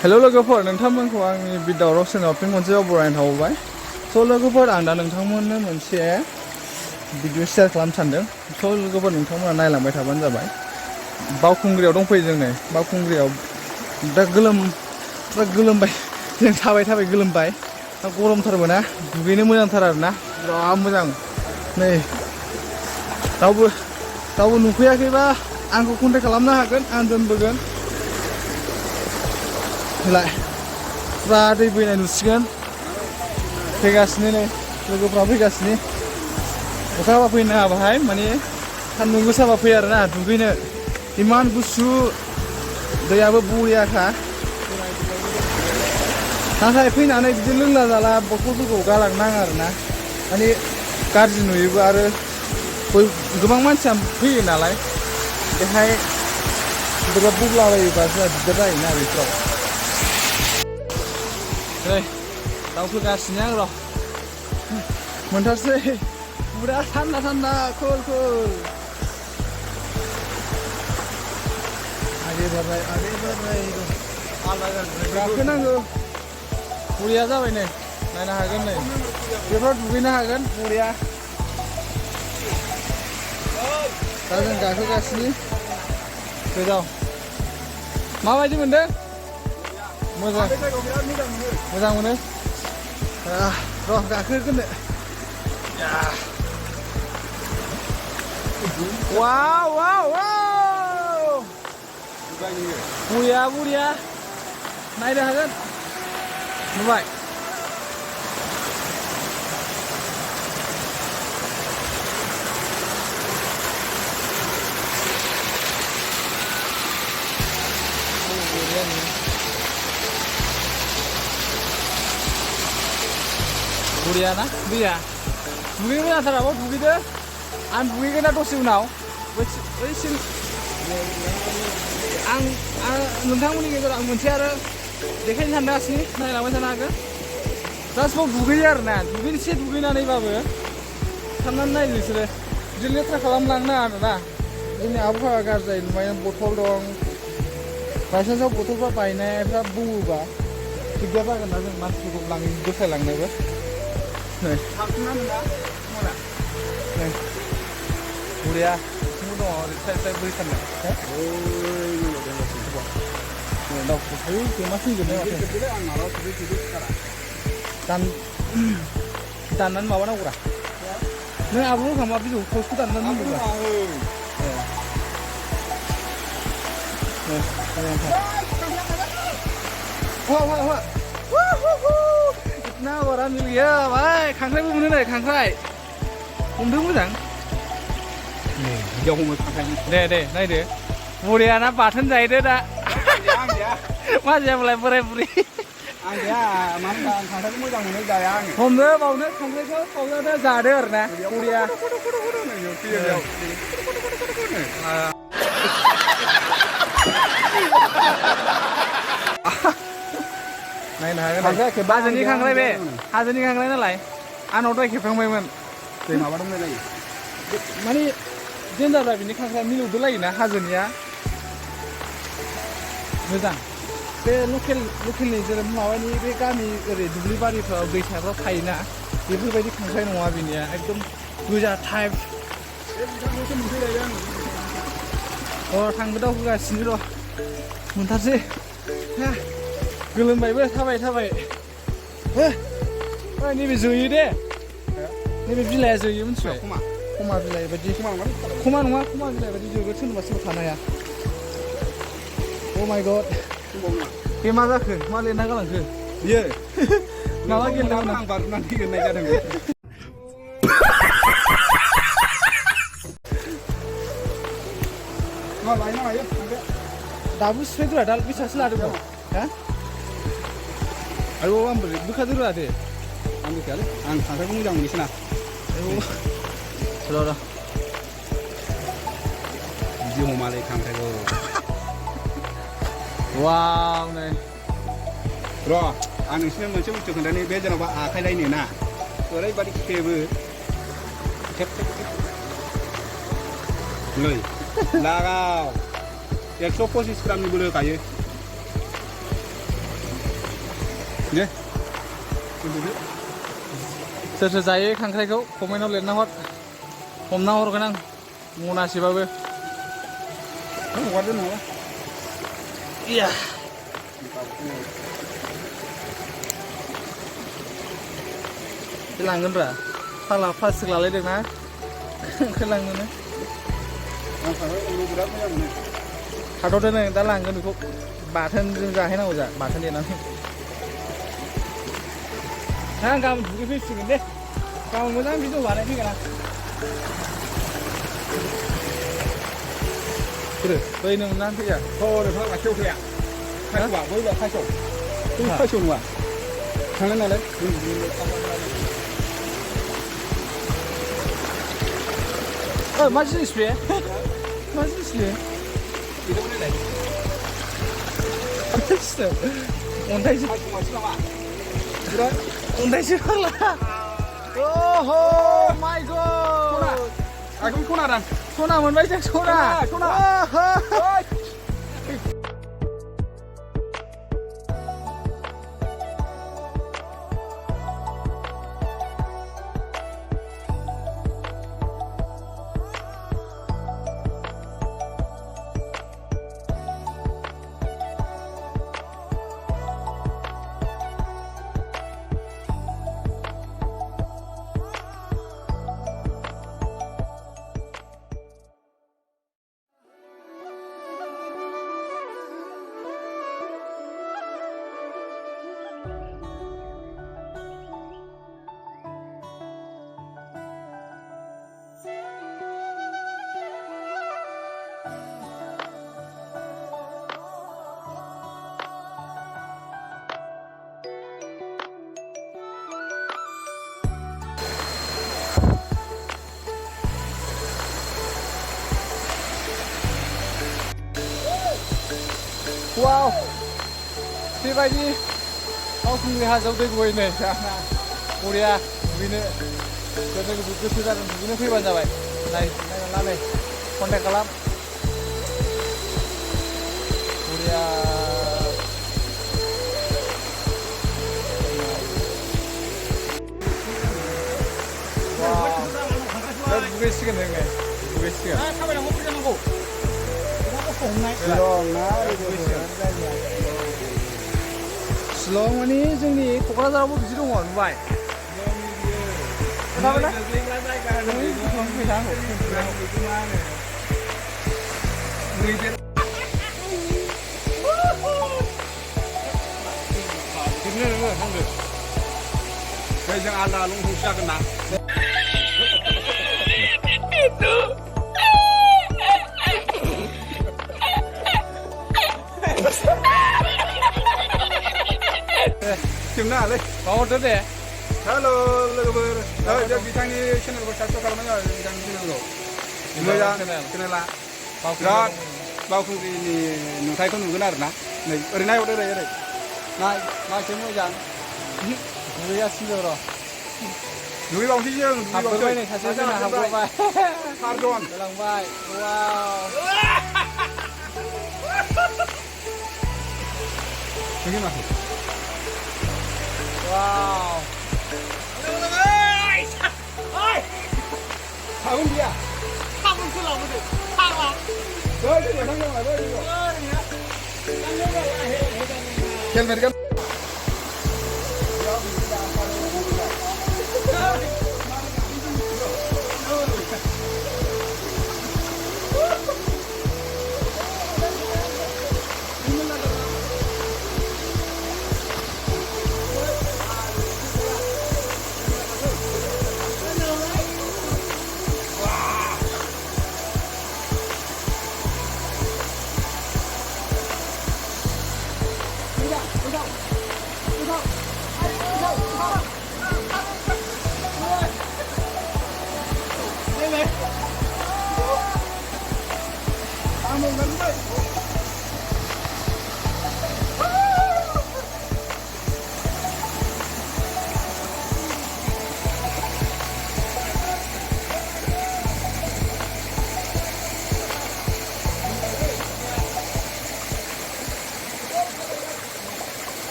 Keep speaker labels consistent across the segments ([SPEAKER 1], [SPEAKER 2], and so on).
[SPEAKER 1] हेल' लोगोफोर नोंथांमोनखौ आंनि बिदावराव चेनेलाव फिन खनसे बरायनो थाबावबाय। स' लोगोफोर आं दा नोंथांमोननो मोनसे भिडिअ शेयार खालामनो सानदों। स' लोगोफोर नोंथांमोना नायलांबाय थाबानो जाबाय। बावखुंग्रियाव दंफैयो जों नै बावखुंग्रियाव दा गोलोमबाय जों थाबाय थाबाय गोलोमबाय दा गरमथारबो ना दुगैनो मोजांथार आरोना बिराद मोजां। नै रावबो नुफैयाखैबा आंखौ कन्टेक्ट खालामनो हागोन, आं दोनबोगोन। फुरा दै बोहैनाय नुसिगोन। फैगासिनो नै लोगोफ्रा फैगासिनो। अखा हाबा फैनो नाङा बाहाय, माने सान्दुं गोसाबा फै आरोना दुगैनो। इमान गुसु दैयाबो बरियाखा। नाथाय फैनानै बिदि लोंला जाला बथलफोरखौ गालांनाङा आरोना, माने गाज्रि नुयोबो आरो गोबां मानसिया फैयो नालाय बेहाय बोरैबा बुंलाबायोबा जोंहा दिगदार जायोना बेफोराव। नै दाउ फैगासिनो आं र' मोनथारसै बुरा थान्दा कुल आगे बारबाय गाखोनांगौ। बरिया जाबाय नै नायनो हागोन, नै बेफोराव दुगैनो हागोन बरिया। दा जों गाखोगासिनो गोजाव। माबायदि मोनदों? मोजां मोनो। र' गाखोगोननो। वाव बरिया नायनो हागोन। नुबाय बरिया ना दैया? दुगैनो मोजांथाराबो दुगैदो। आं दुगैगोन ना दसे उनाव बैसिम। आं नोंथांमोननि गेजेराव आं मोनसे आरो देखायनो सानगासिनो, नायलांबाय थानो हागोन। जास्ट बाव दुगैयो आरोना, दुगैनोसै दुगैनानैबाबो साननानै नाय नोंसोरो बिदि लेथ्रा खालामलांनो आरोना। जोंनि आबहावाया गाज्रि जायो। नुबाय बथल दं, बायसान्सआव बथलफ्रा बायनायफ्रा बौवोबा दिगदार जागोन ना जों मानसिफोरखौ बोख्लायलांनोबो। नै बरिया बिथिंबो दङ, ओरै साइड बोरै साननाय दाउखौ मा फैजोबनाय दाननानै माबानांगौरा। नों आबो होखांबा बिजौ पस्टखौ दाननानै नांगौरा। इतना बड़ा मिल गया भाई। खांख्राइबो मोनो नै, खांख्राइ हमदों मोजां। दे नायदो बरिया ना बाथोन जाहैदो दा। मा जायाबालाय बोराय बुरि। हमनो बावनो खांख्राइखौ बावनो जादो आरोना बरिया। नायनो हागोन हाजोनि खांख्राइ, बे हाजोनि खांख्राइ नालाय आंनाव दहाय खेबखांबायमोन।
[SPEAKER 2] माबा दंलाय लायो
[SPEAKER 1] माने देन्जारब्रा बिनि खांख्राइया, मिलौदोलायोना हाजोनिया मोजां। बे लकेलनि जेरै माबानि बे गामि ओरै दुब्लि बारिफ्राव दैसाफ्राव थायोना बेफोरबायदि खांख्राइ नङा बिनिया, एकदम गोजा टाइप। थांगो दावखोगासिनो र' मोनथारसै। गोलोमबायबो थाबाय। नैबे जोयो दे, नैबे बिलाइया जोयो मिथिबाय। खमा बिलाइ बायदि। खमा नङा, खमा बिलाइ बायदि जोबोद सोरबा थानो हाया। अ माय गड, बे मा जाखो? मा लिरना गालांखो बियो? माबा गेलेदोंमोन आं
[SPEAKER 2] बारनानै गेलेनाय जादों।
[SPEAKER 1] दाबो सिफायदोरा दा बेसेबांसो लादों? हा आरो आं बोरै बोखादोरा दे।
[SPEAKER 2] आं बोखायालै, आं खांख्राइखौ मोजां मोनोसै ना।
[SPEAKER 1] र'
[SPEAKER 2] बिदि हमालै खांख्राइखौ।
[SPEAKER 1] वाव नै
[SPEAKER 2] र' आं नोंसिनो मोनसे बुस्थु खोन्थानि। बे जेन'बा आखाइ लायनो ना ओरैबायदि खेबो खेब नै लागाव 125 ग्रामनि बोलो होखायो। เนี่ยคุณดูดิ
[SPEAKER 1] सोर जायो खांख्राइखौ कमेन्टआव लिरना हर हमना हरगोन आं मनासेबाबो
[SPEAKER 2] हगारदो नङा
[SPEAKER 1] इया लांगोन रा फाला प्लास्टिक लालायदों ना ओंख्रि लांनोनो
[SPEAKER 2] आं थांबाय आं बिराद मोजां मोनो
[SPEAKER 1] थाथ'दो नों दा लांगोन बेखौ बाथोनजों जाहैनांगौ जा बाथोन देनानै आं गाबोन दुगैफैसिगोन दे गाबोन मोजां भिडिअ बानायफैगोन आं बैनो मोनना फैया
[SPEAKER 2] नोंथां खाथियाव फैया खायस'आ बैलाय खायस' बै खायस' नङा थांनाय नालाय
[SPEAKER 1] मा जिनिस बे मा जिनिस बे अन्थाइसो अन्थाइसो फाग्ला ओहो माइ गड
[SPEAKER 2] आंखौ खना दां
[SPEAKER 1] सना मोनबाय जों सना
[SPEAKER 2] सना
[SPEAKER 1] वाव बेबायदि बावखुंग्रि हाजोआव दै बोहैनो बरिया दुगैनो गोसो जादों दुगैनो फैबानो जाबाय नायना नै कन्टेक्ट खालाम बरिया दुगैसिगोन जोङो दुगैसिगोन थाबायनांगौ फैनांगौ शिलं माने जोंनि क'क्राझारावबो बिदि दङ नुबाय
[SPEAKER 2] जों आलदा लंथंसो जागोन ना जोंनालै
[SPEAKER 1] बावहरदो दे
[SPEAKER 2] हेल' लोगोफोर जों बिथांनि चेनेलखौ साबसक्राइब खालामनाय जाबाय बिथांनि चेनेलखौ मोजां चेनेला बिराद बावखुंग्रिनि नुथायखौ नुगोन आरो ना नै ओरै नायहरदो ओरै
[SPEAKER 1] नायसो मोजां दुगैगासिनो र'
[SPEAKER 2] दुगैबावनोसै जों
[SPEAKER 1] हाबबोबाय नै सासे जोंना हाबबोबाय
[SPEAKER 2] पार्जन
[SPEAKER 1] जालांबाय वाव
[SPEAKER 2] दुगै माखो
[SPEAKER 1] वाव
[SPEAKER 2] थागोन बिया
[SPEAKER 1] थागोनसो लाबोदो थागा
[SPEAKER 2] बै थांनांगौ बै हेलमेट गान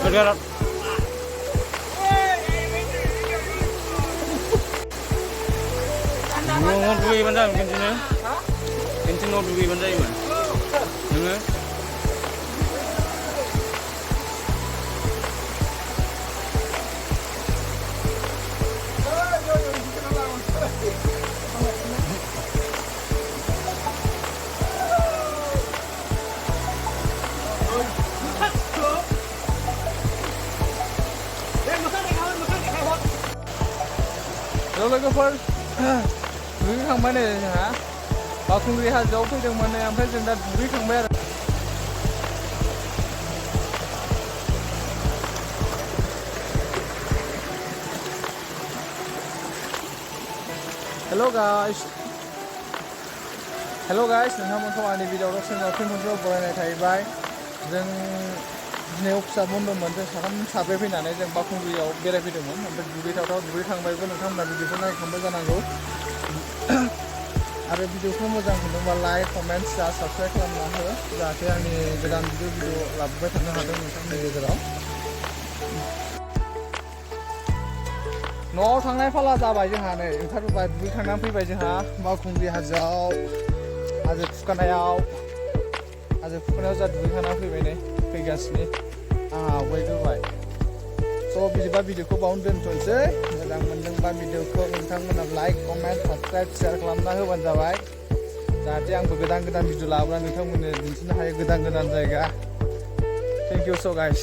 [SPEAKER 1] Bergerak. Mau duit bandar kencing ni? Kencing mau duit bandar ni mana? Dengar? लोगोफोर दुगैखांबाय नै जोंहा बावखुंग्रि हाजोआव फैदोंमोन नै ओमफ्राय जों दा दुगैखांबाय आरो हेल' गाइस नोंथांमोनखौ आंनि भिडिअ'आव फिन खनसेबाव बरायनाय थाहैबाय जों दिनै अफिसा बन्द'मोन जों साब्रै फैनानै जों बावखुंग्रियाव बेरायफैदोंमोन ओमफ्राय दुगैथावथाव दुगैखांबायबो नोंथांमोना भिडिअखौ नायखांबाय जानांगौ आरो भिडिअखौ मोजां मोनदोंबा लाइक कमेन्ट शेयार साबस्क्राइब खालामना हो जाहाथे आंनि गोदान भिडिअ लाबोबाय थानो हादों नोंथांमोननि गेजेराव न'आव थांनाय फाला जाबाय जोंहा नै ओंखारबोबाय दुगैखांनानै फैबाय जोंहा बावखुंग्रि हाजोआव हाजो फुखानायाव जा दुगैखांनानै फैबाय नै फैगासिनो आंहा आवगायबोबाय स' बिदिबा भिडिअखौ बावनो दोनथ'नोसै मोजां मोनदोंबा भिडिअखौ नोंथांमोना लाइक कमेन्ट साबस्क्राइब शेयार खालामना होबानो जाबाय जाहाथे आंबो गोदान भिडिअ लाबोनानै नोंथांमोननो दिन्थिनो हायो गोदान जायगा थेंक इउ स' गाइस